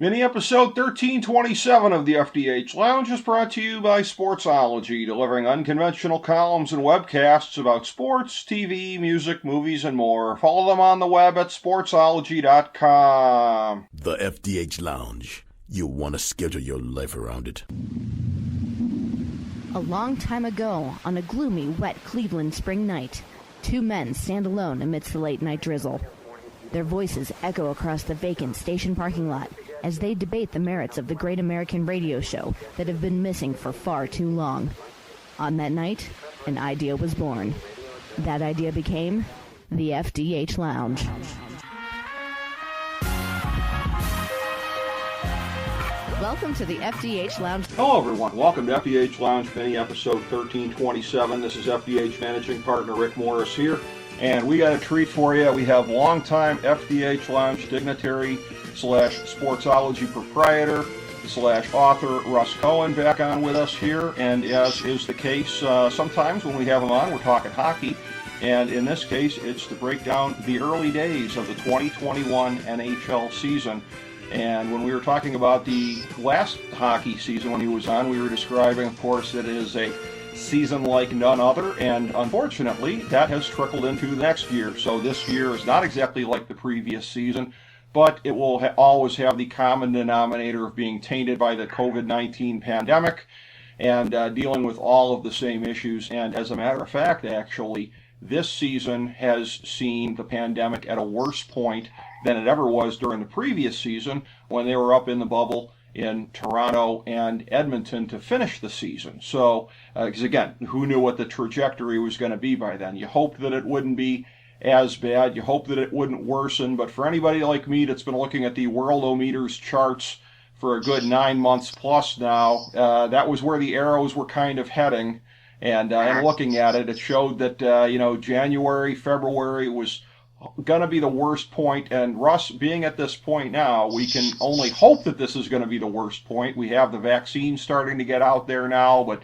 Mini episode 1327 of the FDH Lounge is brought to you by Sportsology, delivering unconventional columns and webcasts about sports, TV, music, movies, and more. Follow them on the web at sportsology.com. The FDH Lounge. You'll want to schedule your life around it. A long time ago, on a gloomy, wet Cleveland spring night, two men stand alone amidst the late-night drizzle. Their voices echo across the vacant station parking lot as they debate the merits of the great American radio show that have been missing for far too long. On that night, an idea was born. That idea became the FDH Lounge. Welcome to the FDH Lounge. Hello, everyone. Welcome to FDH Lounge Mini episode 1327. This is FDH Managing Partner Rick Morris here, and we got a treat for you. We have longtime FDH Lounge Dignitary / Sportsology proprietor / author Russ Cohen back on with us here, and as is the case sometimes when we have him on, we're talking hockey, and in this case it's to break down the early days of the 2021 NHL season. And when we were talking about the last hockey season when he was on, we were describing, of course, that it is a season like none other, and unfortunately that has trickled into the next year. So this year is not exactly like the previous season, but it will always have the common denominator of being tainted by the COVID-19 pandemic and dealing with all of the same issues. And as a matter of fact, actually, this season has seen the pandemic at a worse point than it ever was during the previous season when they were up in the bubble in Toronto and Edmonton to finish the season. So, because again, who knew what the trajectory was going to be by then? You hoped that it wouldn't be as bad. You hope that it wouldn't worsen. But for anybody like me that's been looking at the Worldometers charts for a good 9 months plus now, that was where the arrows were kind of heading. And looking at it, it showed that, January, February was going to be the worst point. And Russ, being at this point now, we can only hope that this is going to be the worst point. We have the vaccine starting to get out there now, but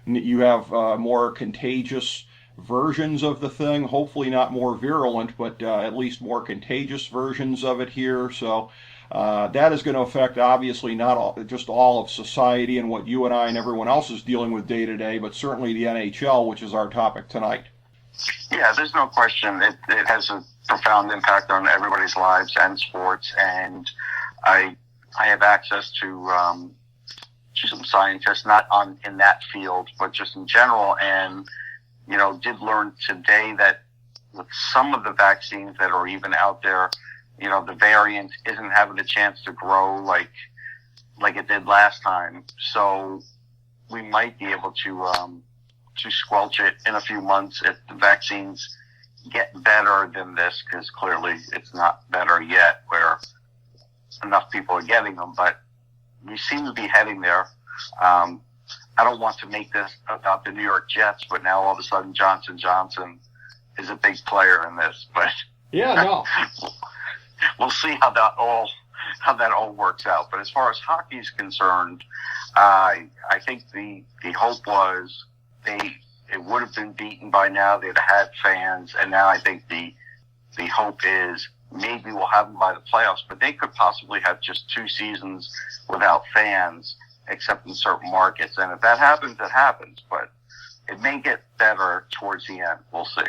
you have more contagious versions of the thing, hopefully not more virulent, but at least more contagious versions of it here. So that is going to affect, obviously, not just all of society and what you and I and everyone else is dealing with day to day, but certainly the NHL, which is our topic tonight. Yeah, there's no question. It has a profound impact on everybody's lives and sports, and I have access to some scientists, not in that field, but just in general, and did learn today that with some of the vaccines that are even out there, the variant isn't having a chance to grow like it did last time. So we might be able to squelch it in a few months if the vaccines get better than this, because clearly it's not better yet where enough people are getting them, but we seem to be heading there. I don't want to make this about the New York Jets, but now all of a sudden Johnson & Johnson is a big player in this. But yeah, no. We'll see how that all works out. But as far as hockey is concerned, I think the hope was it would have been beaten by now. They'd have had fans, and now I think the hope is maybe we'll have them by the playoffs, but they could possibly have just 2 seasons without fans, except in certain markets. And if that happens, it happens. But it may get better towards the end. We'll see.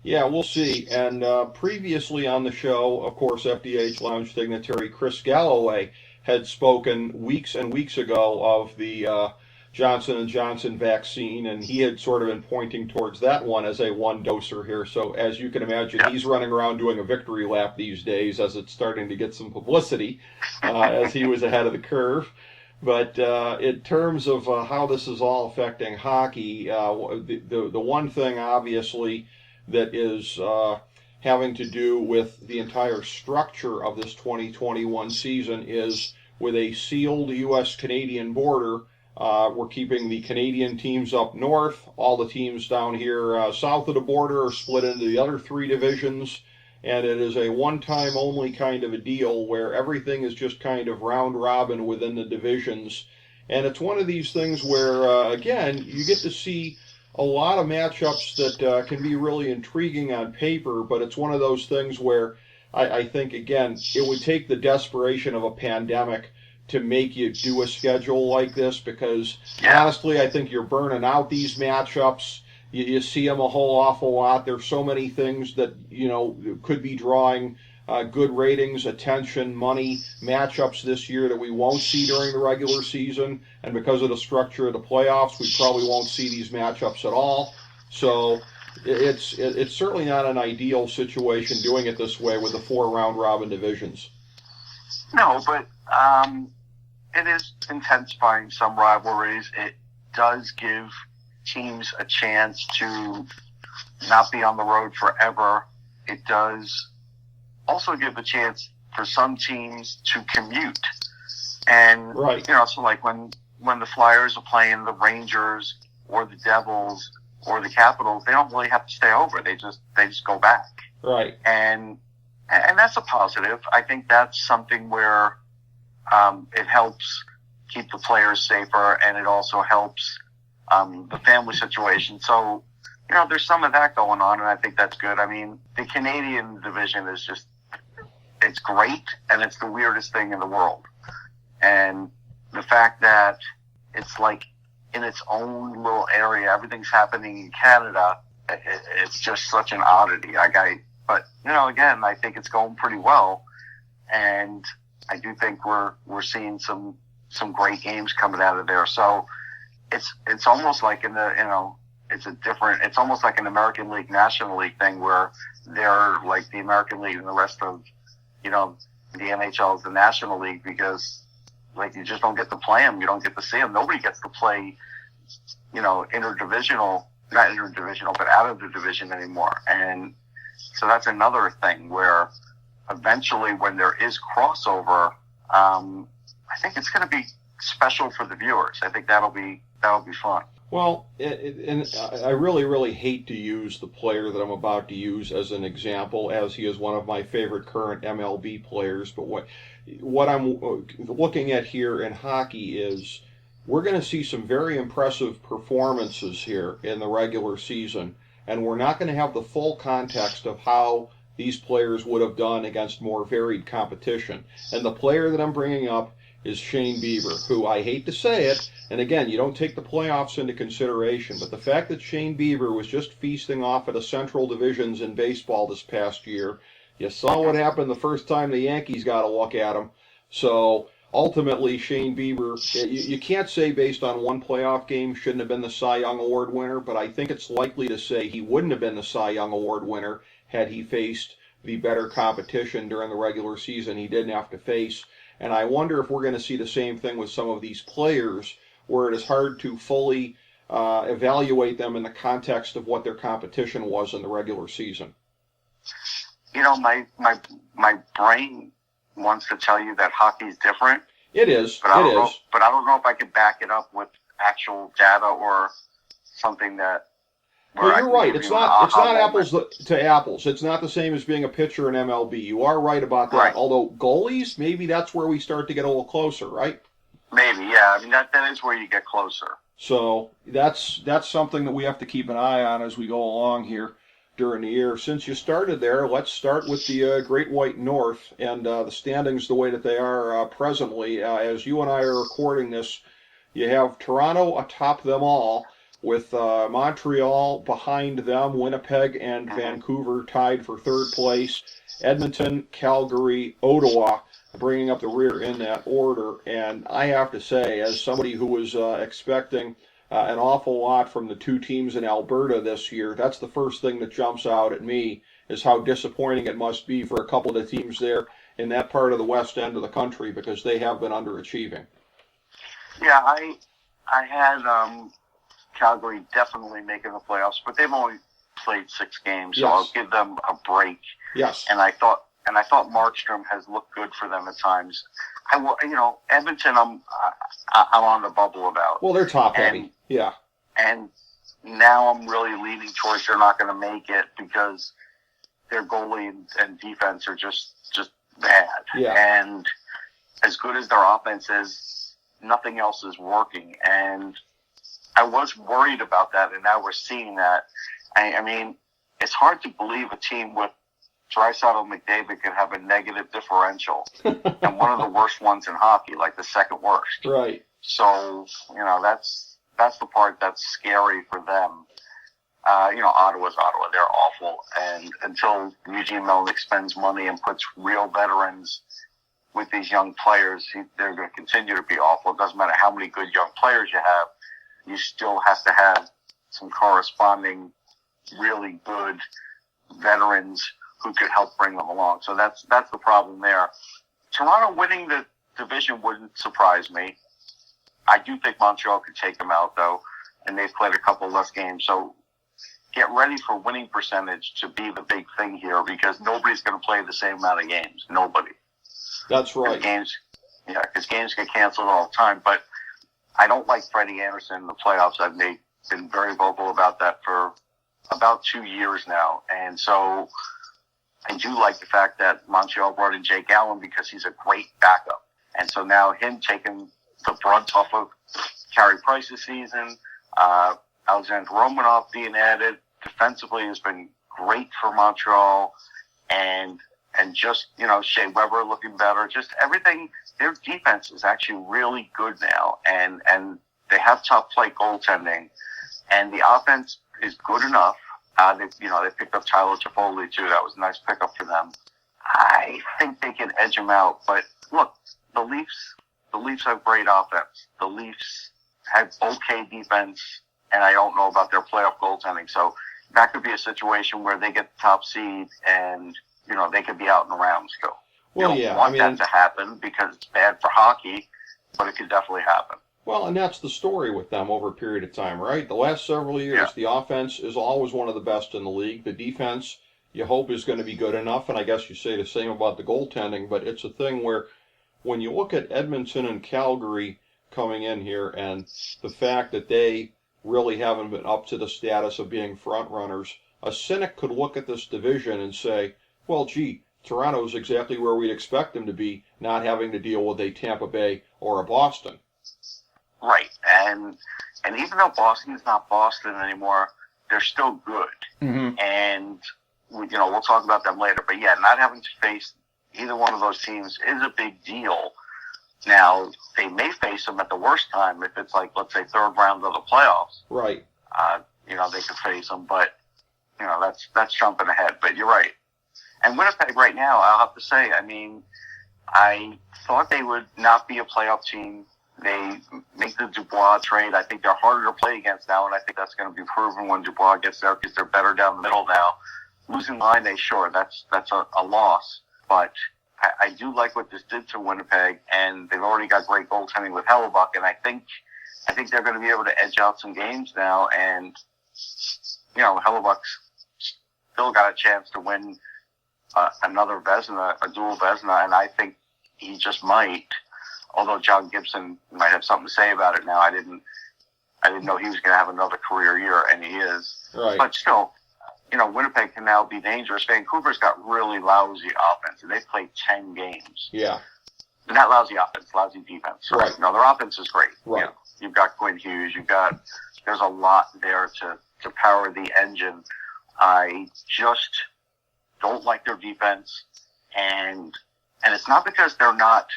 Yeah, we'll see. And previously on the show, of course, FDH Lounge Dignitary Chris Galloway had spoken weeks and weeks ago of the Johnson & Johnson vaccine, and he had sort of been pointing towards that one as a one-doser here. So as you can imagine, he's running around doing a victory lap these days as it's starting to get some publicity as he was ahead of the curve. But in terms of how this is all affecting hockey, the one thing, obviously, that is having to do with the entire structure of this 2021 season is with a sealed U.S.-Canadian border. We're keeping the Canadian teams up north. All the teams down here south of the border are split into the other 3 divisions. And it is a one-time only kind of a deal where everything is just kind of round robin within the divisions. And it's one of these things where, again, you get to see a lot of matchups that can be really intriguing on paper, but it's one of those things where I think, again, it would take the desperation of a pandemic to make you do a schedule like this, because honestly, I think you're burning out these matchups. You see them a whole awful lot. There's so many things that, could be drawing good ratings, attention, money, matchups this year that we won't see during the regular season. And because of the structure of the playoffs, we probably won't see these matchups at all. So it's certainly not an ideal situation doing it this way with the 4 round robin divisions. No, but it is intensifying some rivalries. It does give teams a chance to not be on the road forever. It does also give a chance for some teams to commute. And, so like when the Flyers are playing the Rangers or the Devils or the Capitals, they don't really have to stay over. They just go back. Right. And that's a positive. I think that's something where it helps keep the players safer, and it also helps the family situation. So, there's some of that going on, and I think that's good. I mean, the Canadian division is just, it's great, and it's the weirdest thing in the world. And the fact that it's like in its own little area, everything's happening in Canada, it's just such an oddity. But, again, I think it's going pretty well, and I do think we're seeing some great games coming out of there. So it's almost like it's almost like an American League, National League thing where they're like the American League and the rest of, the NHL is the National League, because like you just don't get to play them. You don't get to see them. Nobody gets to play, not interdivisional, but out of the division anymore. And so that's another thing where eventually when there is crossover, I think it's going to be special for the viewers. I think that'll be fun. Well, and I really, really hate to use the player that I'm about to use as an example, as he is one of my favorite current MLB players. But what I'm looking at here in hockey is we're going to see some very impressive performances here in the regular season, and we're not going to have the full context of how these players would have done against more varied competition. And the player that I'm bringing up is Shane Bieber, who, I hate to say it, and again, you don't take the playoffs into consideration, but the fact that Shane Bieber was just feasting off of the Central Divisions in baseball this past year, you saw what happened the first time the Yankees got a look at him. So ultimately, Shane Bieber, you can't say based on one playoff game shouldn't have been the Cy Young Award winner, but I think it's likely to say he wouldn't have been the Cy Young Award winner had he faced the better competition during the regular season he didn't have to face. And I wonder if we're going to see the same thing with some of these players, where it is hard to fully evaluate them in the context of what their competition was in the regular season. My brain wants to tell you that hockey's different. It is. But I don't know if I could back it up with actual data or something that. Well, you're right. It's not apples to apples. It's not the same as being a pitcher in MLB. You are right about that. Right. Although goalies, maybe that's where we start to get a little closer, right? Maybe, yeah. I mean, that is where you get closer. So that's something that we have to keep an eye on as we go along here during the year. Since you started there, let's start with the Great White North and the standings the way that they are presently. As you and I are recording this, you have Toronto atop them all, with Montreal behind them, Winnipeg and Vancouver tied for third place, Edmonton, Calgary, Ottawa bringing up the rear in that order. And I have to say, as somebody who was expecting an awful lot from the two teams in Alberta this year, that's the first thing that jumps out at me, is how disappointing it must be for a couple of the teams there in that part of the west end of the country, because they have been underachieving. Yeah, I had Calgary definitely making the playoffs, but they've only played 6 games, so I'll give them a break. Yes. And I thought Markstrom has looked good for them at times. Edmonton, I'm on the bubble about. Well, they're top heavy. Yeah. And now I'm really leaning towards they're not going to make it because their goalie and defense are just bad. Yeah. And as good as their offense is, nothing else is working. And I was worried about that, and now we're seeing that. I mean, it's hard to believe a team with Draisaitl and McDavid could have a negative differential, and one of the worst ones in hockey, like the second worst. Right. So, that's the part that's scary for them. Ottawa's Ottawa. They're awful. And until Eugene Melnyk spends money and puts real veterans with these young players, they're going to continue to be awful. It doesn't matter how many good young players you have. You still have to have some corresponding really good veterans who could help bring them along. So that's the problem there. Toronto winning the division wouldn't surprise me. I do think Montreal could take them out, though, and they've played a couple less games. So get ready for winning percentage to be the big thing here, because nobody's going to play the same amount of games. Nobody. That's right. Because games get canceled all the time. But I don't like Freddie Anderson in the playoffs. I've been very vocal about that for about 2 years now. And so I do like the fact that Montreal brought in Jake Allen because he's a great backup. And so now him taking the brunt off of Carey Price this season, Alexander Romanov being added defensively has been great for Montreal, and just, Shea Weber looking better, just everything. Their defense is actually really good now, and they have top flight goaltending, and the offense is good enough. They picked up Tyler Toffoli too. That was a nice pickup for them. I think they can edge them out, but look, the Leafs have great offense. The Leafs have okay defense, and I don't know about their playoff goaltending. So that could be a situation where they get the top seed and, they could be out in the round still. Well, you don't want that to happen because it's bad for hockey, but it could definitely happen. Well, and that's the story with them over a period of time, right? The last several years, the offense is always one of the best in the league. The defense, you hope, is going to be good enough, and I guess you say the same about the goaltending, but it's a thing where when you look at Edmonton and Calgary coming in here and the fact that they really haven't been up to the status of being front runners, a cynic could look at this division and say, well, gee, Toronto's exactly where we'd expect them to be, not having to deal with a Tampa Bay or a Boston. Right, and even though Boston's not Boston anymore, they're still good. Mm-hmm. And, we'll talk about them later. But, not having to face either one of those teams is a big deal. Now, they may face them at the worst time if it's like, let's say, third round of the playoffs. Right. They could face them, but, that's jumping ahead. But you're right. And Winnipeg right now, I'll have to say, I thought they would not be a playoff team. They make the Dubois trade. I think they're harder to play against now, and I think that's going to be proven when Dubois gets there because they're better down the middle now. Losing Line, that's a loss. But I do like what this did to Winnipeg, and they've already got great goaltending with Hellebuck, and I think they're going to be able to edge out some games now. And Hellebuck's still got a chance to win another Vezina, a dual Vezina, and I think he just might. Although John Gibson might have something to say about it now, I didn't know he was going to have another career year, and he is. Right. But still, Winnipeg can now be dangerous. Vancouver's got really lousy offense, and they've played 10 games. Yeah. Not lousy offense, lousy defense. Right. No, their offense is great. Right. You've got Quinn Hughes. There's a lot there to power the engine. I just don't like their defense, and it's not because they're not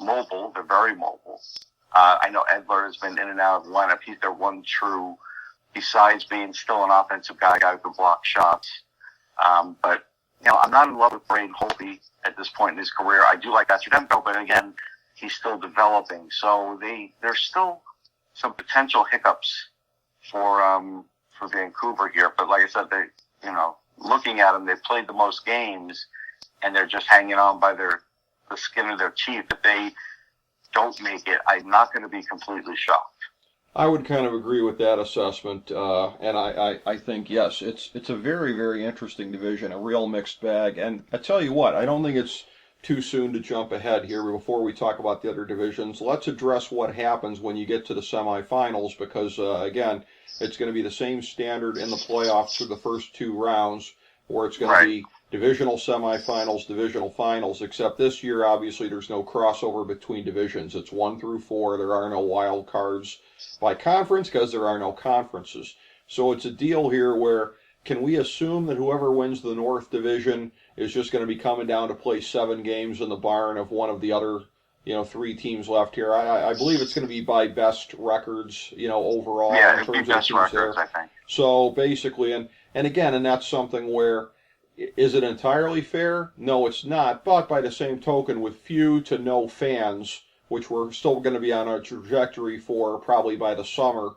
mobile. They're very mobile. I know Edler has been in and out of the lineup. He's their one true, besides being still an offensive guy who can block shots. But, I'm not in love with Braden Holtby at this point in his career. I do like Vasyudenko, but again, he's still developing. So there's still some potential hiccups for Vancouver here. But like I said, looking at them, they've played the most games, and they're just hanging on by the skin of their teeth. If they don't make it, I'm not going to be completely shocked. I would kind of agree with that assessment, and I think, yes, it's a very, very interesting division, a real mixed bag. And I tell you what, I don't think it's too soon to jump ahead here before we talk about the other divisions. Let's address what happens when you get to the semifinals, because, again, it's going to be the same standard in the playoffs for the first two rounds, where it's going to be divisional semifinals, divisional finals, except this year, obviously, there's no crossover between divisions. It's 1 through 4. There are no wild cards by conference because there are no conferences. So it's a deal here where can we assume that whoever wins the North Division is just going to be coming down to play 7 games in the barn of one of the other, 3 teams left here? I believe it's going to be by best records, overall Yeah, in it'd be terms of the best teams records, there. I think. So basically, and again, and that's something where, is it entirely fair? No, it's not. But by the same token, with few to no fans, which we're still going to be on a trajectory for probably by the summer,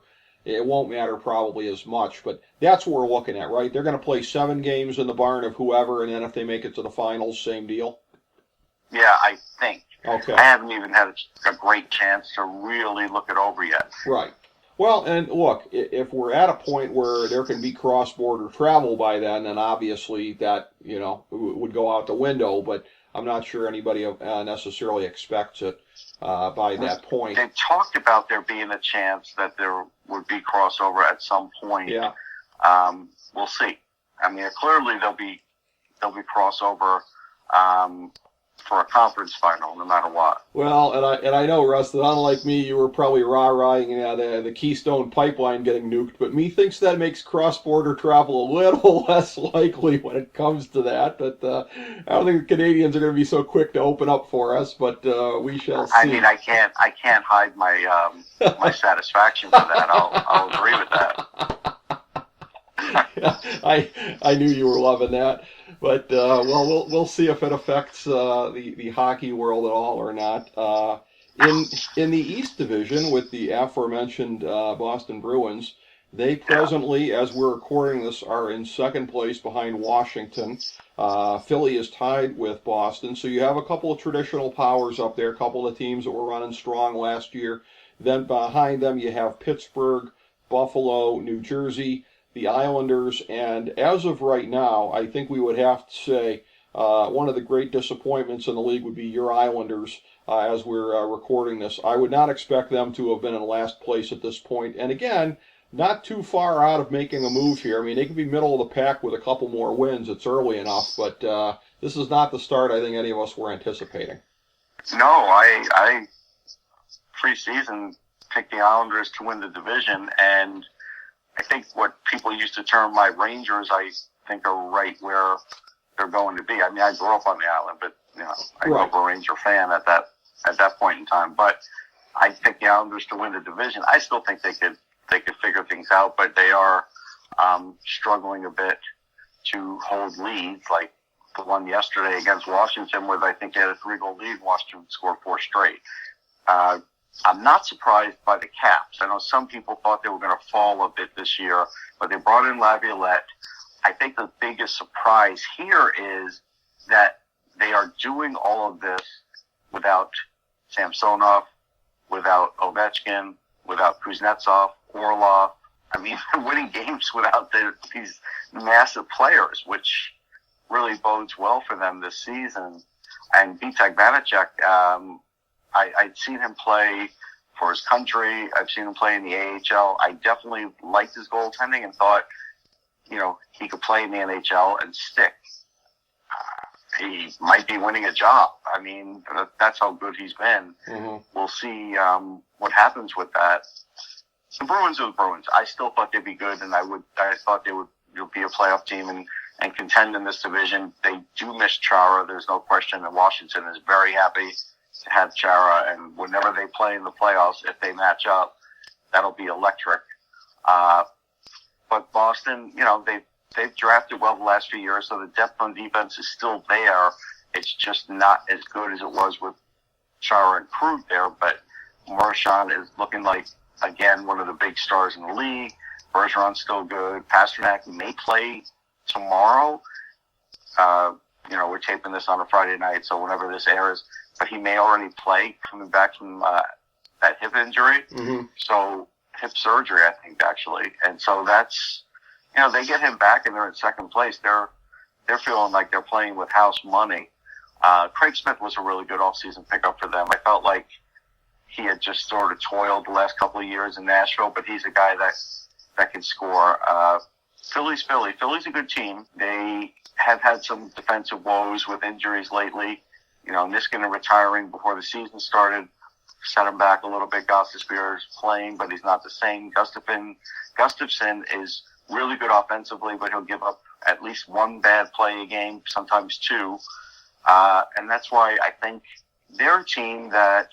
it won't matter probably as much. But that's what we're looking at, right? They're going to play 7 games in the barn of whoever, and then if they make it to the finals, same deal? Yeah, I think. Okay. I haven't even had a great chance to really look it over yet. Right. Well, and look, if we're at a point where there can be cross-border travel by then obviously that, would go out the window, but I'm not sure anybody necessarily expects it by that point. They talked about there being a chance that there would be crossover at some point. Yeah. We'll see. I mean, clearly there'll be crossover for a conference final, no matter what. Well, and I know, Russ, that unlike me, you were probably rah-rahing the Keystone Pipeline getting nuked, but me thinks that makes cross-border travel a little less likely when it comes to that. But I don't think the Canadians are going to be so quick to open up for us, but we shall see. I mean, I can't hide my my satisfaction for that. I'll agree with that. Yeah, I knew you were loving that. But, we'll see if it affects the hockey world at all or not. In the East Division, with the aforementioned Boston Bruins, they presently, as we're recording this, are in second place behind Washington. Philly is tied with Boston, so you have a couple of traditional powers up there, a couple of teams that were running strong last year. Then behind them you have Pittsburgh, Buffalo, New Jersey, the Islanders, and as of right now, I think we would have to say one of the great disappointments in the league would be your Islanders as we're recording this. I would not expect them to have been in last place at this point. And again, not too far out of making a move here. I mean, they could be middle of the pack with a couple more wins. It's early enough, but this is not the start I think any of us were anticipating. No, I preseason picked the Islanders to win the division, and I think what people used to term my Rangers, I think are right where they're going to be. I mean, I grew up on the island, but I grew up a Ranger fan at that point in time. But I picked the Islanders to win the division. I still think they could figure things out, but they are struggling a bit to hold leads, like the one yesterday against Washington, where I think they had a 3-goal lead. Washington scored 4 straight. I'm not surprised by the Caps. I know some people thought they were going to fall a bit this year, but they brought in Laviolette. I think the biggest surprise here is that they are doing all of this without Samsonov, without Ovechkin, without Kuznetsov, Orlov. I mean, they're winning games without these massive players, which really bodes well for them this season. And Vitek Vanacek, I'd seen him play for his country. I've seen him play in the AHL. I definitely liked his goaltending and thought, he could play in the NHL and stick. He might be winning a job. I mean, that's how good he's been. Mm-hmm. We'll see what happens with that. The Bruins are the Bruins. I still thought they'd be good, and I thought they would be a playoff team and contend in this division. They do miss Chara. There's no question, and Washington is very happy to have Chara, and whenever they play in the playoffs, if they match up, that'll be electric. But Boston, they've drafted well the last few years, so the depth on defense is still there. It's just not as good as it was with Chara and Krug there, but Marchand is looking like, again, one of the big stars in the league. Bergeron's still good. Pasternak may play tomorrow. We're taping this on a Friday night, so whenever this airs, but he may already play coming back from that hip injury. Mm-hmm. So hip surgery, I think, actually. And so that's, they get him back and they're in second place. They're feeling like they're playing with house money. Craig Smith was a really good offseason pickup for them. I felt like he had just sort of toiled the last couple of years in Nashville, but he's a guy that can score. Philly's Philly. Philly's a good team. They have had some defensive woes with injuries lately. Niskanen retiring before the season started set him back a little bit. Gustafsson is playing, but he's not the same. Gustafsson is really good offensively, but he'll give up at least one bad play a game, sometimes two. And that's why I think they're a team that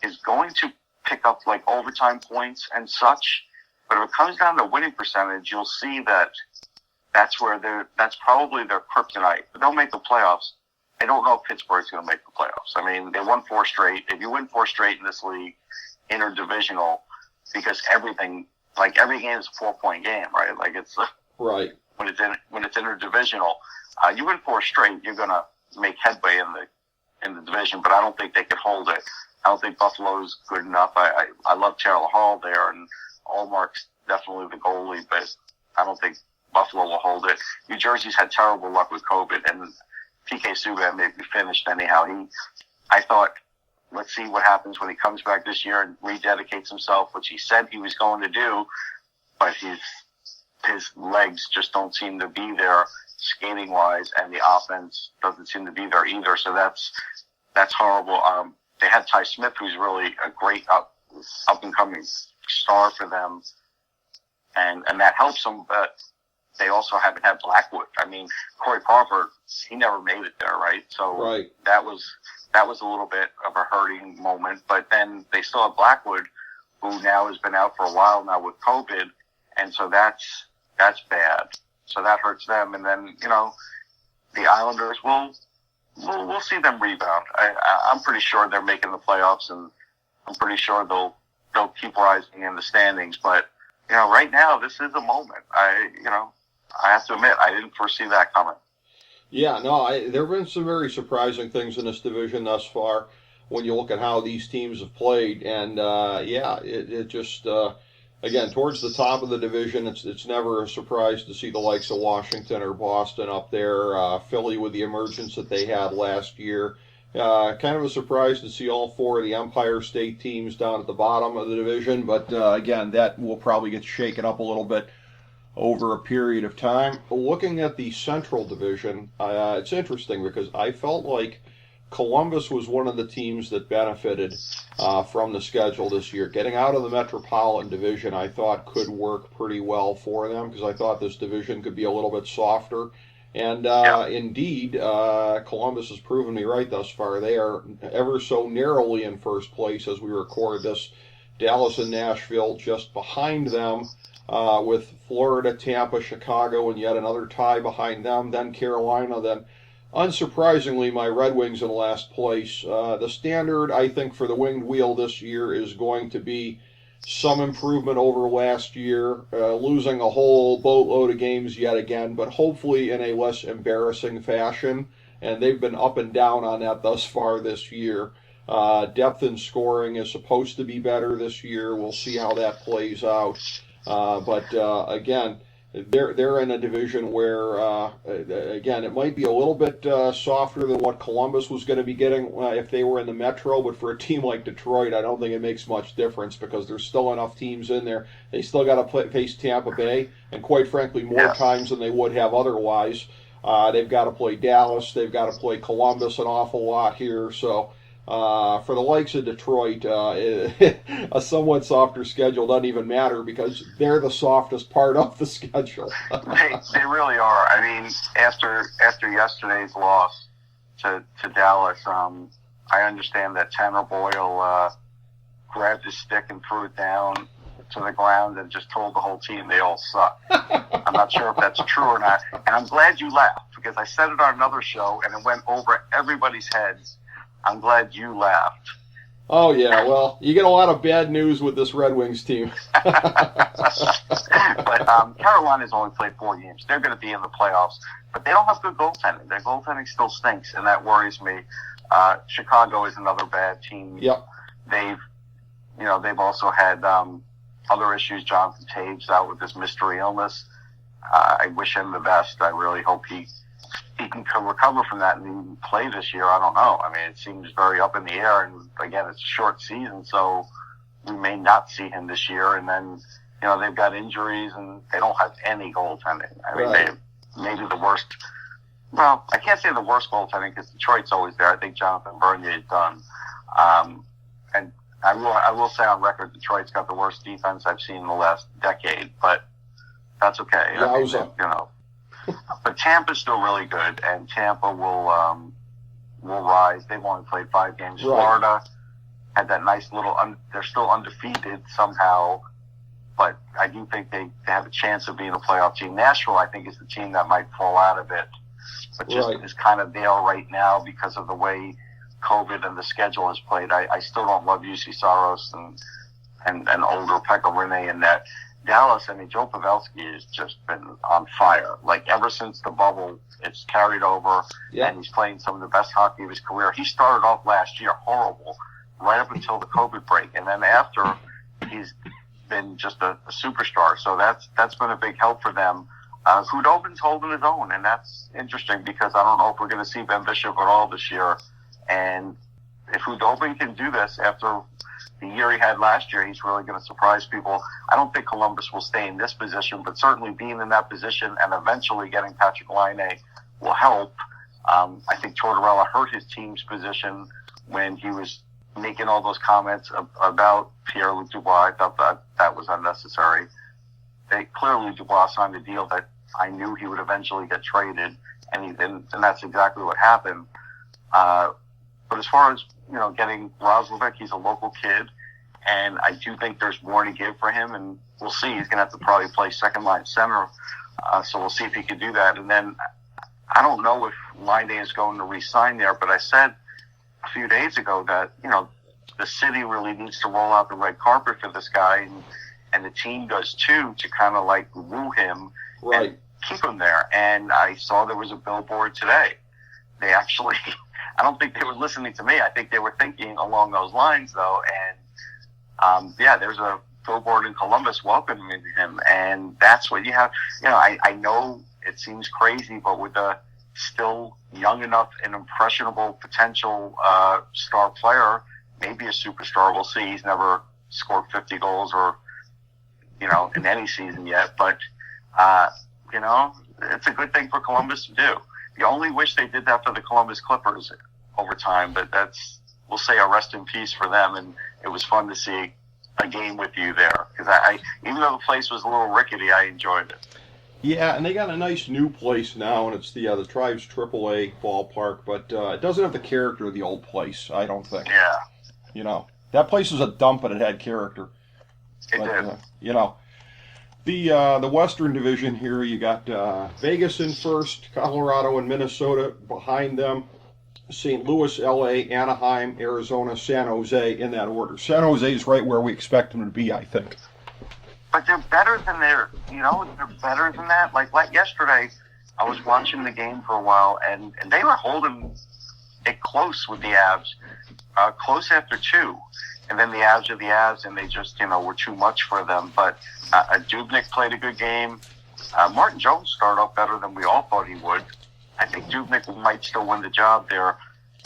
is going to pick up like overtime points and such. But if it comes down to winning percentage, you'll see that that's probably their kryptonite. But they'll make the playoffs. I don't know if Pittsburgh's going to make the playoffs. I mean, they won 4 straight. If you win 4 straight in this league, interdivisional, because every game is a 4-point game, right? Like it's right when it's interdivisional. You win 4 straight, you're going to make headway in the division. But I don't think they could hold it. I don't think Buffalo's good enough. I love Taylor Hall there, and Allmark's definitely the goalie, but I don't think Buffalo will hold it. New Jersey's had terrible luck with COVID, and PK Subban may be finished anyhow. I thought, let's see what happens when he comes back this year and rededicates himself, which he said he was going to do, but his legs just don't seem to be there skating wise, and the offense doesn't seem to be there either. So that's horrible. They had Ty Smith, who's really a great up and coming star for them, and that helps them. But they also haven't had Blackwood. I mean, Corey Carver, he never made it there, right? So right. that was a little bit of a hurting moment. But then they still have Blackwood, who now has been out for a while now with COVID, and so that's bad. So that hurts them. And then the Islanders we'll see them rebound. I'm pretty sure they're making the playoffs, and I'm pretty sure they'll keep rising in the standings. But right now this is a moment. I have to admit I didn't foresee that coming. Yeah, no, there have been some very surprising things in this division thus far when you look at how these teams have played, and it just again towards the top of the division, it's never a surprise to see the likes of Washington or Boston up there. Philly with the emergence that they had last year. Kind of a surprise to see all 4 of the Empire State teams down at the bottom of the division, but again, that will probably get shaken up a little bit over a period of time. Looking at the Central Division, it's interesting because I felt like Columbus was one of the teams that benefited from the schedule this year. Getting out of the Metropolitan Division, I thought could work pretty well for them because I thought this division could be a little bit softer. And indeed, Columbus has proven me right thus far. They are ever so narrowly in first place as we record this. Dallas and Nashville just behind them, with Florida, Tampa, Chicago, and yet another tie behind them. Then Carolina. Then, unsurprisingly, my Red Wings in last place. The standard, I think, for the Winged Wheel this year is going to be some improvement over last year, losing a whole boatload of games yet again, but hopefully in a less embarrassing fashion. And they've been up and down on that thus far this year. Depth in scoring is supposed to be better this year. We'll see how that plays out. But again, they're in a division where, again, it might be a little bit softer than what Columbus was going to be getting if they were in the Metro. But for a team like Detroit, I don't think it makes much difference because there's still enough teams in there. They still got to face Tampa Bay, and quite frankly, more times than they would have otherwise. They've got to play Dallas. They've got to play Columbus an awful lot here. So for the likes of Detroit, a somewhat softer schedule doesn't even matter because they're the softest part of the schedule. they really are. I mean, after yesterday's loss to Dallas, I understand that Tanner Boyle grabbed his stick and threw it down to the ground and just told the whole team they all suck. I'm not sure if that's true or not. And I'm glad you laughed because I said it on another show and it went over everybody's heads. I'm glad you laughed. Oh, yeah. Well, you get a lot of bad news with this Red Wings team. But Carolina's only played 4 games. They're going to be in the playoffs. But they don't have good goaltending. Their goaltending still stinks, and that worries me. Chicago is another bad team. Yep. They've also had other issues. Jonathan Taves out with this mystery illness. I wish him the best. I really hope he can recover from that and even play this year. I don't know. I mean, it seems very up in the air. And again, it's a short season, so we may not see him this year. And then, they've got injuries and they don't have any goaltending. I mean, right. They maybe the worst. Well, I can't say the worst goaltending because Detroit's always there. I think Jonathan Bernier is done. And I will say on record, Detroit's got the worst defense I've seen in the last decade. But That's okay. Yowza. But Tampa's still really good, and Tampa will rise. They've only played 5 games. Right. Florida had that nice little. They're still undefeated somehow, but I do think they have a chance of being a playoff team. Nashville, I think, is the team that might fall out of it, but just is kind of there right now because of the way COVID and the schedule has played. I still don't love UC Saros and older Pekka Rinne and that. Dallas, I mean, Joe Pavelski has just been on fire. Like, ever since the bubble, it's carried over, and he's playing some of the best hockey of his career. He started off last year horrible, right up until the COVID break, and then after, he's been just a superstar. So that's been a big help for them. Hudobin's holding his own, and that's interesting because I don't know if we're going to see Ben Bishop at all this year. And if Hudobin can do this after the year he had last year, he's really going to surprise people. I don't think Columbus will stay in this position, but certainly being in that position and eventually getting Patrick Laine will help. I think Tortorella hurt his team's position when he was making all those comments about Pierre-Luc Dubois. I thought that was unnecessary. Clearly Dubois signed a deal that I knew he would eventually get traded, and that's exactly what happened. But as far as, getting Roslovic, he's a local kid, and I do think there's more to give for him, and we'll see. He's going to have to probably play second-line center, so we'll see if he can do that. And then I don't know if Laine is going to re-sign there, but I said a few days ago that, the city really needs to roll out the red carpet for this guy, and the team does too, to kind of like woo him and keep him there. And I saw there was a billboard today. They actually... I don't think they were listening to me. I think they were thinking along those lines, though. And, there's a billboard in Columbus welcoming him. And that's what you have. I know it seems crazy, but with a still young enough and impressionable potential star player, maybe a superstar, we'll see. He's never scored 50 goals or, in any season yet. But, it's a good thing for Columbus to do. You only wish they did that for the Columbus Clippers over time, but we'll say a rest in peace for them. And it was fun to see a game with you there because even though the place was a little rickety, I enjoyed it. Yeah, and they got a nice new place now, and it's the Tribes AAA ballpark, but it doesn't have the character of the old place, I don't think. Yeah. That place was a dump, but it had character. It did. The Western Division here, you got Vegas in first, Colorado and Minnesota behind them, St. Louis, L.A., Anaheim, Arizona, San Jose, in that order. San Jose is right where we expect them to be, I think. But they're better than they're better than that. Like yesterday, I was watching the game for a while, and they were holding it close with the Avs, close after 2. And then the Avs are the Avs, and they just, were too much for them. But Dubnyk played a good game. Martin Jones started off better than we all thought he would. I think Dubnyk might still win the job there.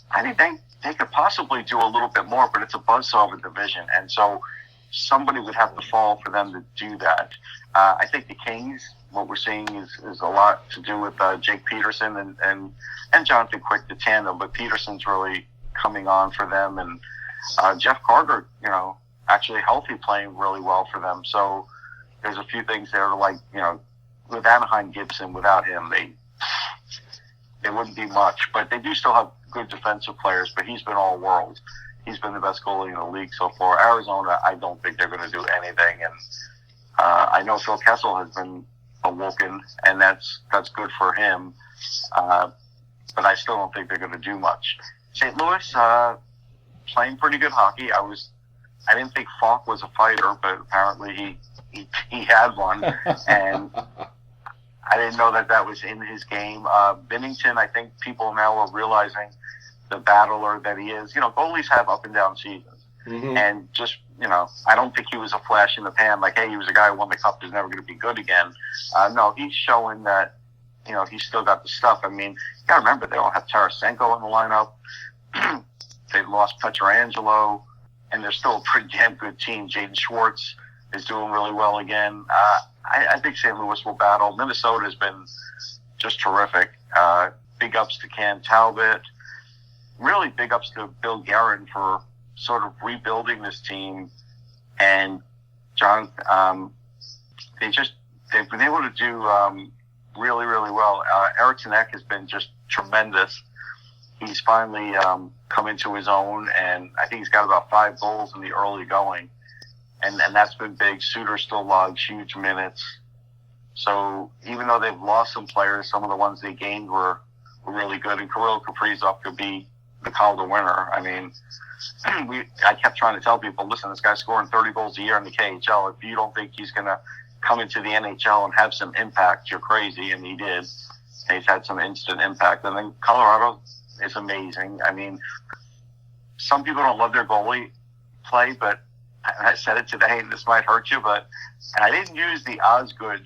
I think they could possibly do a little bit more, but it's a buzzsaw of a division. And so somebody would have to fall for them to do that. I think the Kings, what we're seeing is a lot to do with Jake Peterson and Jonathan Quick, the tandem. But Peterson's really coming on for them, and Jeff Carter, actually healthy, playing really well for them. So there's a few things there, like, with Anaheim Gibson, without him, they wouldn't be much. But they do still have good defensive players, but he's been all world. He's been the best goalie in the league so far. Arizona, I don't think they're going to do anything. And I know Phil Kessel has been awoken, and that's good for him. But I still don't think they're going to do much. St. Louis, playing pretty good hockey. I didn't think Falk was a fighter, but apparently he had one, and I didn't know that was in his game. Binnington, I think people now are realizing the battler that he is. Goalies have up and down seasons, and just I don't think he was a flash in the pan. Like, hey, he was a guy who won the cup, who's never going to be good again. No, he's showing that he's still got the stuff. I mean, you got to remember they don't have Tarasenko in the lineup. They lost Pietrangelo, and they're still a pretty damn good team. Jaden Schwartz is doing really well again. I think St. Louis will battle. Minnesota has been just terrific. Big ups to Cam Talbot. Really big ups to Bill Guerin for sort of rebuilding this team. And John, they've been able to do really, really well. Eriksson Ek has been just tremendous. He's finally come into his own, and I think he's got about 5 goals in the early going, and that's been big. Suter still logs huge minutes. So even though they've lost some players, some of the ones they gained were really good, and Kirill Kaprizov could be the Calder winner. I mean, I kept trying to tell people, listen, this guy's scoring 30 goals a year in the KHL. If you don't think he's going to come into the NHL and have some impact, you're crazy, and he did. And he's had some instant impact. And then Colorado is amazing. I mean, some people don't love their goalie play, but I said it today, and this might hurt you, but and I didn't use the Osgood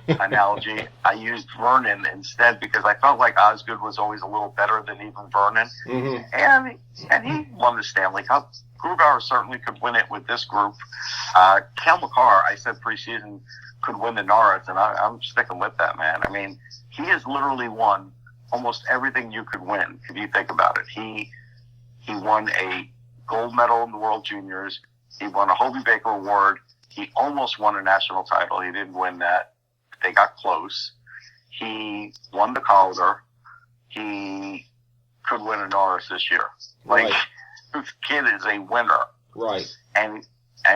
analogy. I used Vernon instead because I felt like Osgood was always a little better than even Vernon. Mm-hmm. And he won the Stanley Cup. Grubauer certainly could win it with this group. Cale Makar, I said preseason, could win the Norris, and I'm sticking with that, man. I mean, he has literally won almost everything you could win, if you think about it. He won a gold medal in the World Juniors. He won a Hobey Baker Award. He almost won a national title. He didn't win that. They got close. He won the Calder. He could win a Norris this year. Like, this kid is a winner. Right. And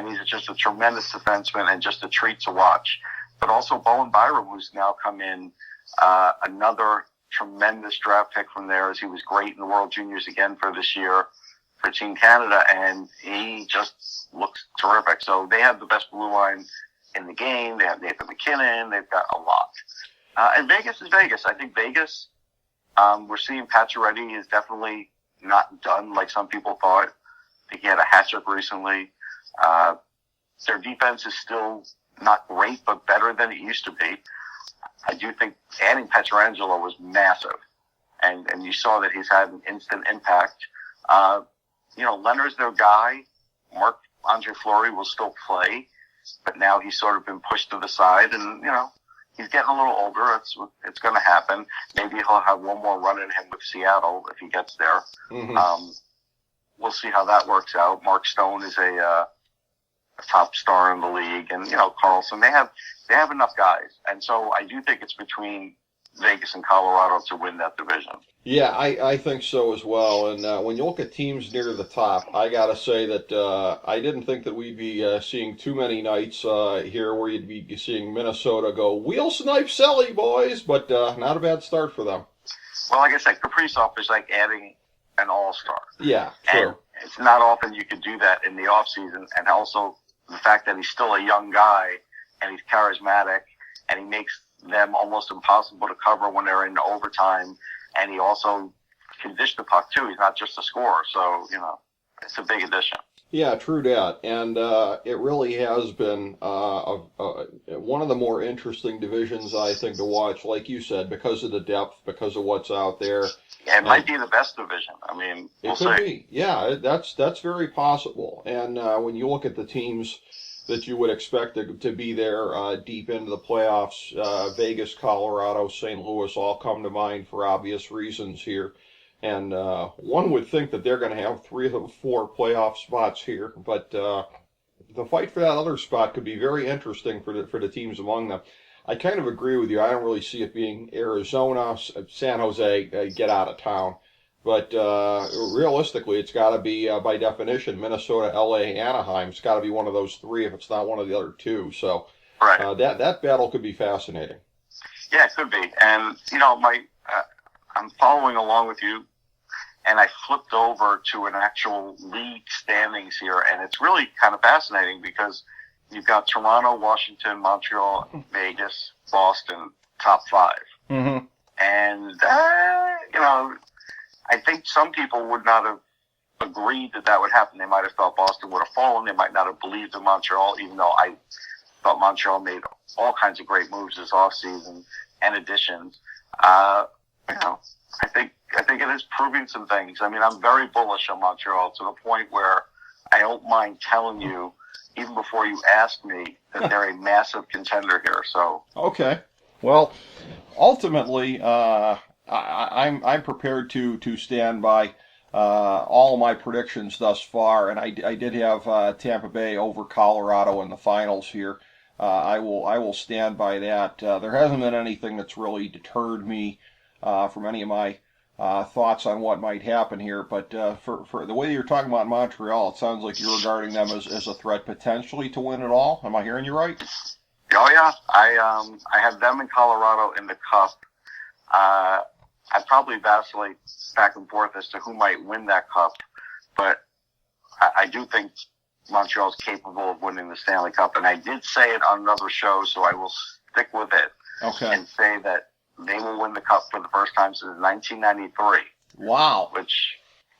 he's just a tremendous defenseman and just a treat to watch. But also Bowen Byram, who's now come in, another tremendous draft pick from theirs. He was great in the World Juniors again for this year for Team Canada, and he just looks terrific. So they have the best blue line in the game. They have Nathan McKinnon. They've got a lot. And Vegas is Vegas. I think Vegas, we're seeing Pacioretty is definitely not done like some people thought. I think he had a hat-trick recently. Their defense is still not great, but better than it used to be. I do think adding Pietrangelo was massive, and you saw that he's had an instant impact. Leonard's their guy. Marc-Andre Fleury will still play, but now he's sort of been pushed to the side, and, he's getting a little older. It's going to happen. Maybe he'll have one more run in him with Seattle if he gets there. Mm-hmm. We'll see how that works out. Mark Stone is a top star in the league, and, Carlson, they have enough guys. And so I do think it's between Vegas and Colorado to win that division. Yeah, I think so as well. And when you look at teams near the top, I got to say that I didn't think that we'd be seeing too many nights here where you'd be seeing Minnesota go, wheel snipe Selly, boys, but not a bad start for them. Well, like I said, Kaprizov is like adding an all-star. Yeah, sure. And it's not often you can do that in the offseason, and also the fact that he's still a young guy and he's charismatic and he makes them almost impossible to cover when they're in overtime, and he also can dish the puck too. He's not just a scorer, so it's a big addition. Yeah, true that, and it really has been one of the more interesting divisions, I think, to watch, like you said, because of the depth, because of what's out there. Yeah, it might be the best division. I mean, we'll see. It could be. Yeah, that's very possible. And when you look at the teams that you would expect to be there deep into the playoffs, Vegas, Colorado, St. Louis all come to mind for obvious reasons here. And one would think that they're going to have 3 of the 4 playoff spots here, but the fight for that other spot could be very interesting for the teams among them. I kind of agree with you. I don't really see it being Arizona, San Jose, get out of town. But realistically, it's got to be, by definition, Minnesota, LA, Anaheim. It's got to be one of those 3 if it's not one of the other 2. So right. That battle could be fascinating. Yeah, it could be. And, I'm following along with you, and I flipped over to an actual league standings here, and it's really kind of fascinating because you've got Toronto, Washington, Montreal, Vegas, Boston, top 5. Mm-hmm. And, I think some people would not have agreed that would happen. They might have thought Boston would have fallen. They might not have believed in Montreal, even though I thought Montreal made all kinds of great moves this offseason and additions. I think it is proving some things. I mean, I'm very bullish on Montreal to the point where I don't mind telling you, even before you ask me, that they're a massive contender here. So okay, well, ultimately, I'm prepared to stand by all my predictions thus far, and I did have Tampa Bay over Colorado in the finals here. I will stand by that. There hasn't been anything that's really deterred me from any of my thoughts on what might happen here. But for the way you're talking about Montreal, it sounds like you're regarding them as a threat potentially to win it all. Am I hearing you right? Oh yeah, I have them in Colorado in the Cup. I probably vacillate back and forth as to who might win that Cup, but I do think Montreal's capable of winning the Stanley Cup, and I did say it on another show, so I will stick with it. Okay. And say that they will win the Cup for the first time since 1993. Wow. Which,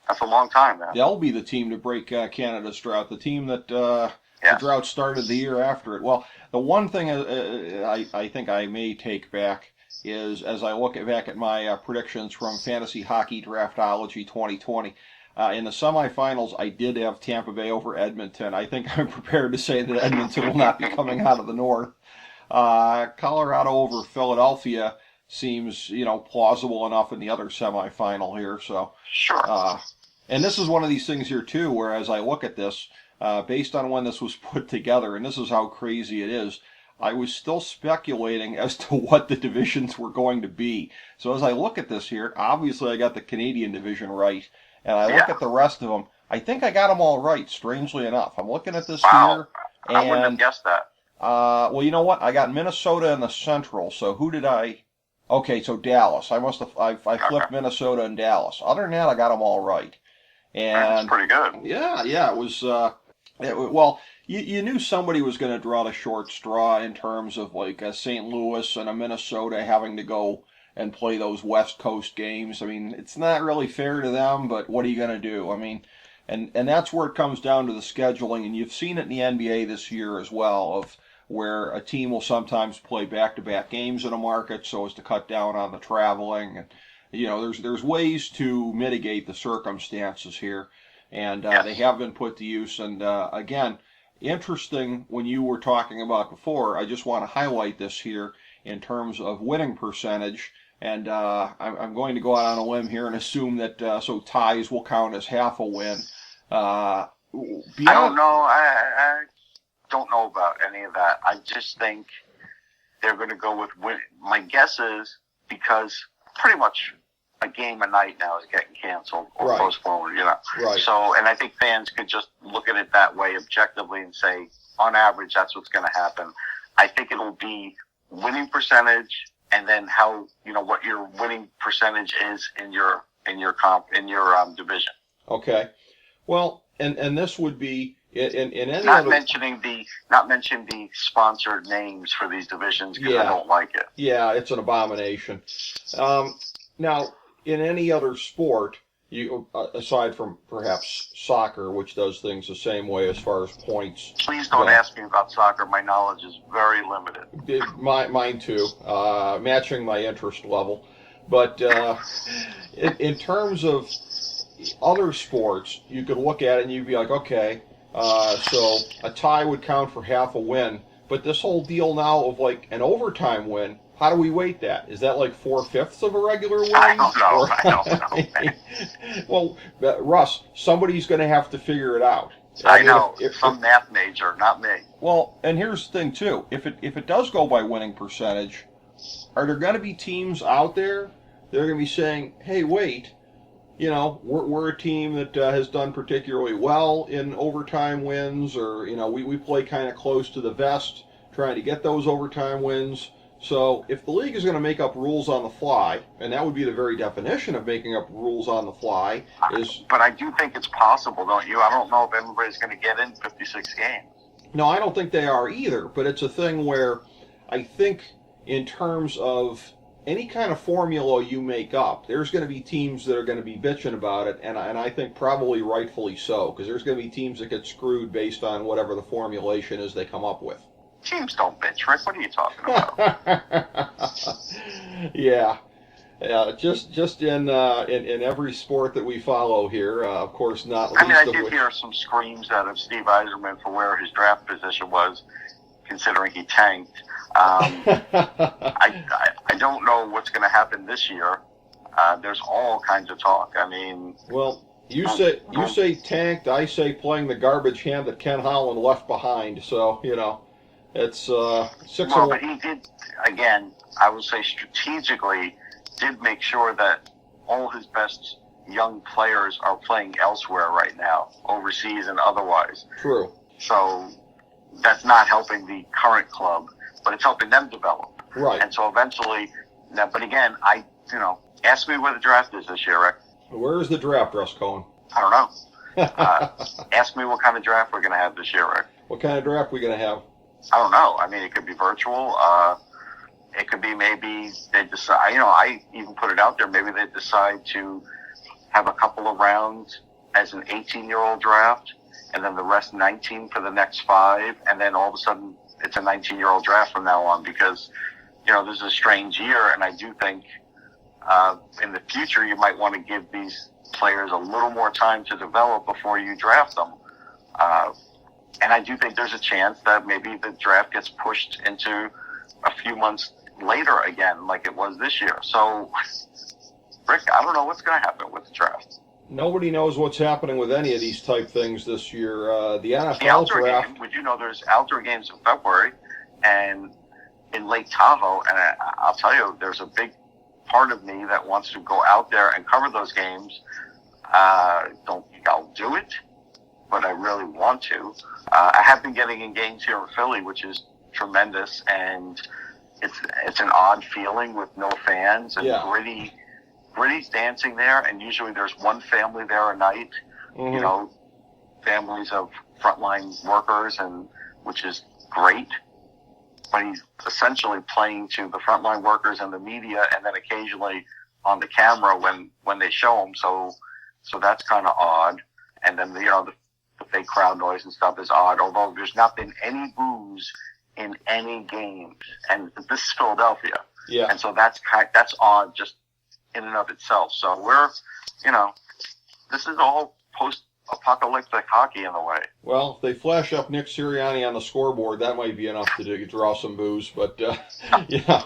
that's a long time, man. They'll be the team to break Canada's drought, the team that the drought started the year after it. Well, the one thing I think I may take back is, as I look back at my predictions from Fantasy Hockey Draftology 2020, in the semifinals, I did have Tampa Bay over Edmonton. I think I'm prepared to say that Edmonton will not be coming out of the North. Colorado over Philadelphia seems, plausible enough in the other semifinal here. So, sure. And this is one of these things here too, where as I look at this, based on when this was put together, and this is how crazy it is, I was still speculating as to what the divisions were going to be. So as I look at this here, obviously I got the Canadian division right, and I look at the rest of them. I think I got them all right, strangely enough. I'm looking at this here, and I wouldn't have guessed that. Well, you know what? I got Minnesota in the Central. So who did I? Okay, so Dallas. I flipped Minnesota and Dallas. Other than that, I got them all right. And that's pretty good. Yeah, it was. Well, you knew somebody was going to draw the short straw in terms of like a St. Louis and a Minnesota having to go and play those West Coast games. I mean, it's not really fair to them, but what are you going to do? I mean, and that's where it comes down to the scheduling, and you've seen it in the NBA this year as well, of where a team will sometimes play back-to-back games in a market so as to cut down on the traveling. And there's ways to mitigate the circumstances here, and they have been put to use. And again, interesting when you were talking about before, I just want to highlight this here in terms of winning percentage. And I'm going to go out on a limb here and assume that so ties will count as half a win. I don't know. I don't know about any of that. I just think they're going to go with win. My guess is because pretty much a game a night now is getting canceled or postponed, Right. So, and I think fans could just look at it that way objectively and say, on average, that's what's going to happen. I think it'll be winning percentage, and then how what your winning percentage is in your division. Okay. Well, and this would be in any not other... mentioning the sponsored names for these divisions because I don't like it. Yeah, it's an abomination. Now, in any other sport, you aside from perhaps soccer, which does things the same way as far as points. Please don't ask me about soccer. My knowledge is very limited. Mine too, matching my interest level. But in terms of other sports, you could look at it and you'd be like, okay, so a tie would count for half a win. But this whole deal now of like an overtime win, how do we weight that? Is that like 4/5 of a regular win? I don't know. Well, Russ, somebody's going to have to figure it out. I know. Some math major, not me. Well, and here's the thing too. If it does go by winning percentage, are there going to be teams out there that are going to be saying, "Hey, wait, we're a team that has done particularly well in overtime wins, or we play kind of close to the vest, trying to get those overtime wins." So if the league is going to make up rules on the fly, and that would be the very definition of making up rules on the fly, is... But I do think it's possible, don't you? I don't know if everybody's going to get in 56 games. No, I don't think they are either, but it's a thing where I think in terms of any kind of formula you make up, there's going to be teams that are going to be bitching about it, and I think probably rightfully so, because there's going to be teams that get screwed based on whatever the formulation is they come up with. Teams don't bitch, Rick. What are you talking about? Yeah, just in every sport that we follow here, of course, not least. I did hear some screams out of Steve Yzerman for where his draft position was, considering he tanked. I don't know what's going to happen this year. There's all kinds of talk. Well, you say tanked. I say playing the garbage hand that Ken Holland left behind. So It's 6 Well, but he did, again, I would say strategically, did make sure that all his best young players are playing elsewhere right now, overseas and otherwise. True. So that's not helping the current club, but it's helping them develop. Right. And so eventually, but again, ask me where the draft is this year, Rick. Where is the draft, Russ Cohen? I don't know. Ask me what kind of draft we're going to have this year, Rick. What kind of draft are we going to have? I don't know. I mean, it could be virtual. It could be maybe they decide, I even put it out there, maybe they decide to have a couple of rounds as an 18-year-old draft, and then the rest 19 for the next 5, and then all of a sudden it's a 19-year-old draft from now on because, this is a strange year, and I do think in the future you might want to give these players a little more time to develop before you draft them. And I do think there's a chance that maybe the draft gets pushed into a few months later again, like it was this year. So, Rick, I don't know what's going to happen with the draft. Nobody knows what's happening with any of these type things this year. The NFL the outdoor draft. Game, would you know there's outdoor games in February and in Lake Tahoe, and I'll tell you, there's a big part of me that wants to go out there and cover those games. Don't think I'll do it, but I really want to. I have been getting in games here in Philly, which is tremendous, and it's an odd feeling with no fans and Gritty's dancing there, and usually there's one family there a night, families of frontline workers, and which is great. But he's essentially playing to the frontline workers and the media, and then occasionally on the camera when they show him. So that's kind of odd. And then the fake crowd noise and stuff is odd. Although there's not been any boos in any games, and this is Philadelphia. Yeah. And so that's odd just in and of itself. So we're, this is all post-apocalyptic hockey in a way. Well, if they flash up Nick Sirianni on the scoreboard, that might be enough to draw some boos, but, yeah.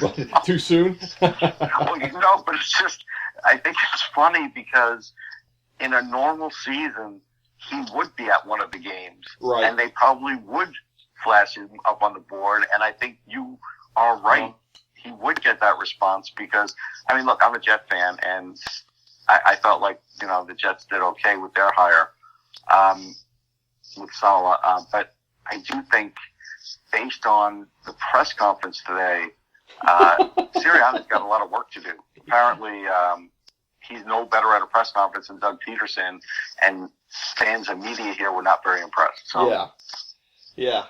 But too soon? Well, but it's just, I think it's funny because in a normal season, he would be at one of the games. Right. And they probably would flash him up on the board, and I think you are right. He would get that response because, look, I'm a Jet fan, and I felt like, the Jets did okay with their hire, with Salah. But I do think, based on the press conference today, Sirianni's got a lot of work to do. Apparently, he's no better at a press conference than Doug Peterson, and fans and media here were not very impressed. So. Yeah.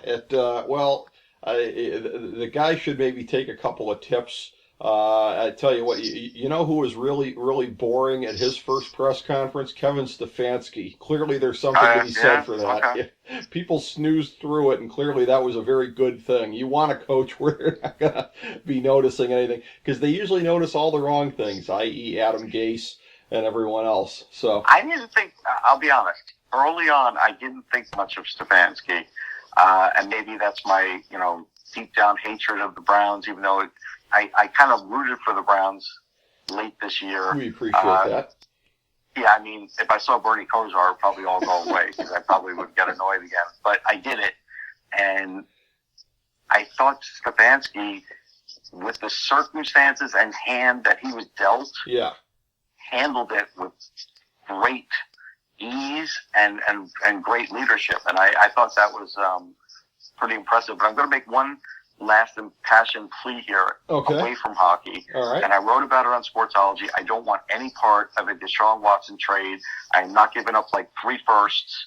The guy should maybe take a couple of tips. I tell you what, you know who was really, really boring at his first press conference? Kevin Stefanski. Clearly there's something to be said for that. Okay. People snoozed through it, and clearly that was a very good thing. You want a coach where you're not going to be noticing anything, because they usually notice all the wrong things, i.e. Adam Gase and everyone else. So I didn't think, I'll be honest, early on I didn't think much of Stefanski. And maybe that's my, deep down hatred of the Browns, even though I kind of rooted for the Browns late this year. We appreciate that. Yeah, if I saw Bernie Kosar, it would probably all go away because I probably would get annoyed again. But I did it, and I thought Stefanski, with the circumstances and hand that he was dealt, handled it with great ease and great leadership. And I thought that was pretty impressive. But I'm going to make one last impassioned plea here away from hockey. All right. And I wrote about it on Sportsology. I don't want any part of a Deshaun Watson trade. I'm not giving up 3 firsts.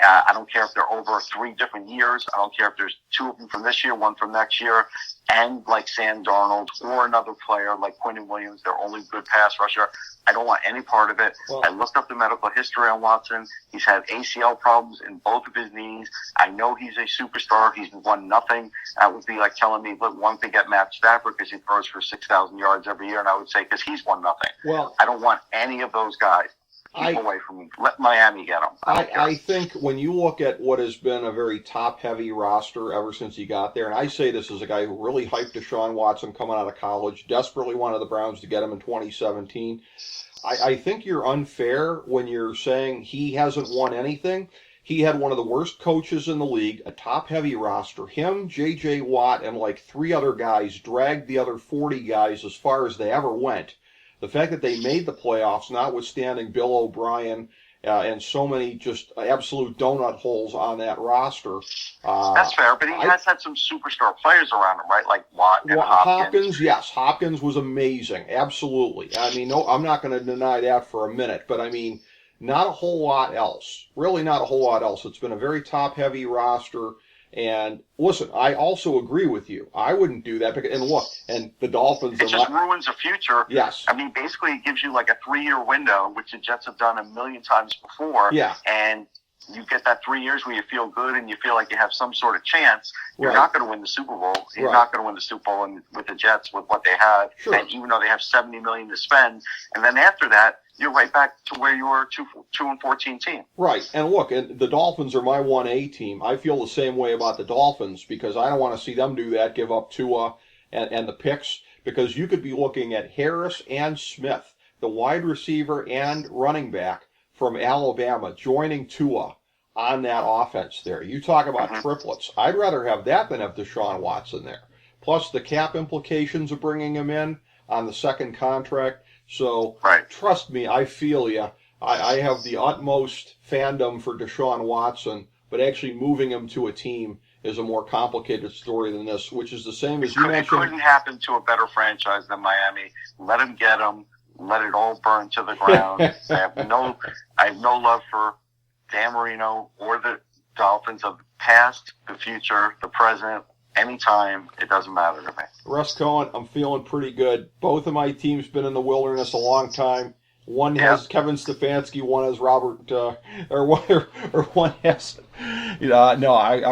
I don't care if they're over 3 different years. I don't care if there's 2 of them from this year, 1 from next year, and like Sam Darnold or another player like Quentin Williams, their only good pass rusher. I don't want any part of it. Well, I looked up the medical history on Watson. He's had ACL problems in both of his knees. I know he's a superstar. He's won nothing. That would be like telling me, look, one thing at Matt Stafford because he throws for 6,000 yards every year, and I would say because he's won nothing. Well, I don't want any of those guys. Keep away from me. Let Miami get them. I think when you look at what has been a very top-heavy roster ever since he got there, and I say this as a guy who really hyped Deshaun Watson coming out of college, desperately wanted the Browns to get him in 2017. I think you're unfair when you're saying he hasn't won anything. he had one of the worst coaches in the league, a top-heavy roster. Him, J.J. Watt, and like 3 other guys dragged the other 40 guys as far as they ever went. The fact that they made the playoffs, notwithstanding Bill O'Brien and so many just absolute donut holes on that roster. That's fair, but he has had some superstar players around him, right? Like Watt and Hopkins. Yes, Hopkins was amazing, absolutely. I mean, no, I'm not going to deny that for a minute, but I mean, not a whole lot else. Really not a whole lot else. It's been a very top-heavy roster. And listen, I also agree with you. I wouldn't do that. And look, and the Dolphins. It just ruins the future. Yes. I mean, basically, it gives you like a 3-year window, which the Jets have done a million times before. Yeah. And you get that 3 years where you feel good and you feel like you have some sort of chance. You're not going to win the Super Bowl. You're not going to win the Super Bowl with the Jets with what they have. Sure. And even though they have $70 million to spend, and then after that, you're right back to where you were, 2-14 team. Right, and look, and the Dolphins are my 1A team. I feel the same way about the Dolphins because I don't want to see them do that, give up Tua and the picks, because you could be looking at Harris and Smith, the wide receiver and running back from Alabama, joining Tua on that offense there. You talk about triplets. I'd rather have that than have Deshaun Watson there. Plus the cap implications of bringing him in on the second contract. So, trust me, I feel you. I have the utmost fandom for Deshaun Watson, but actually moving him to a team is a more complicated story than this, which is the same as you mentioned. It couldn't happen to a better franchise than Miami. Let him get him. Let it all burn to the ground. I have no love for Dan Marino or the Dolphins of the past, the future, the present. Anytime, it doesn't matter to me. Russ Cohen, I'm feeling pretty good. Both of my teams been in the wilderness a long time. One has Kevin Stefanski, one has Robert, or one has,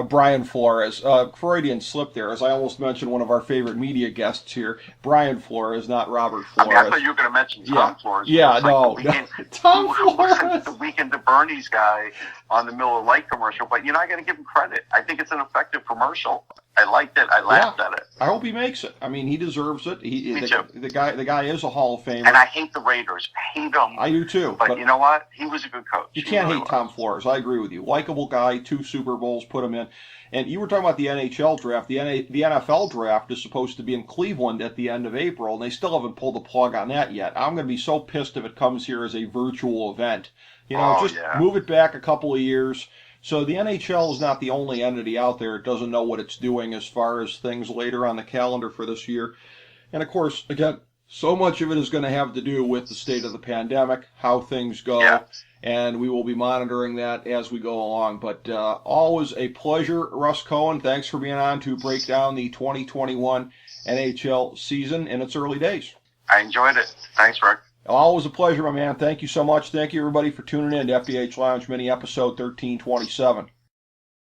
Brian Flores. Freudian slip there, as I almost mentioned one of our favorite media guests here, Brian Flores, not Robert Flores. I thought you were going to mention Tom Flores. Yeah, no. Tom Flores. Like the Weekend to Bernie's guy on the Miller Lite commercial, but I got to give him credit. I think it's an effective commercial. I liked it. I laughed at it. I hope he makes it. I mean, he deserves it. Me too. The guy is a Hall of Famer. And I hate the Raiders. I hate them. I do too. But you know what? He was a good coach. You can't hate Tom Flores. I agree with you. Likeable guy, 2 Super Bowls, put him in. And you were talking about the NHL draft. The NFL draft is supposed to be in Cleveland at the end of April, and they still haven't pulled the plug on that yet. I'm going to be so pissed if it comes here as a virtual event. Move it back a couple of years. So the NHL is not the only entity out there. It doesn't know what it's doing as far as things later on the calendar for this year. And of course, again, so much of it is going to have to do with the state of the pandemic, how things go, and we will be monitoring that as we go along. But always a pleasure, Russ Cohen. Thanks for being on to break down the 2021 NHL season in its early days. I enjoyed it. Thanks, Rick. Always a pleasure, my man. Thank you so much. Thank you, everybody, for tuning in to FDH Lounge Mini Episode 1327.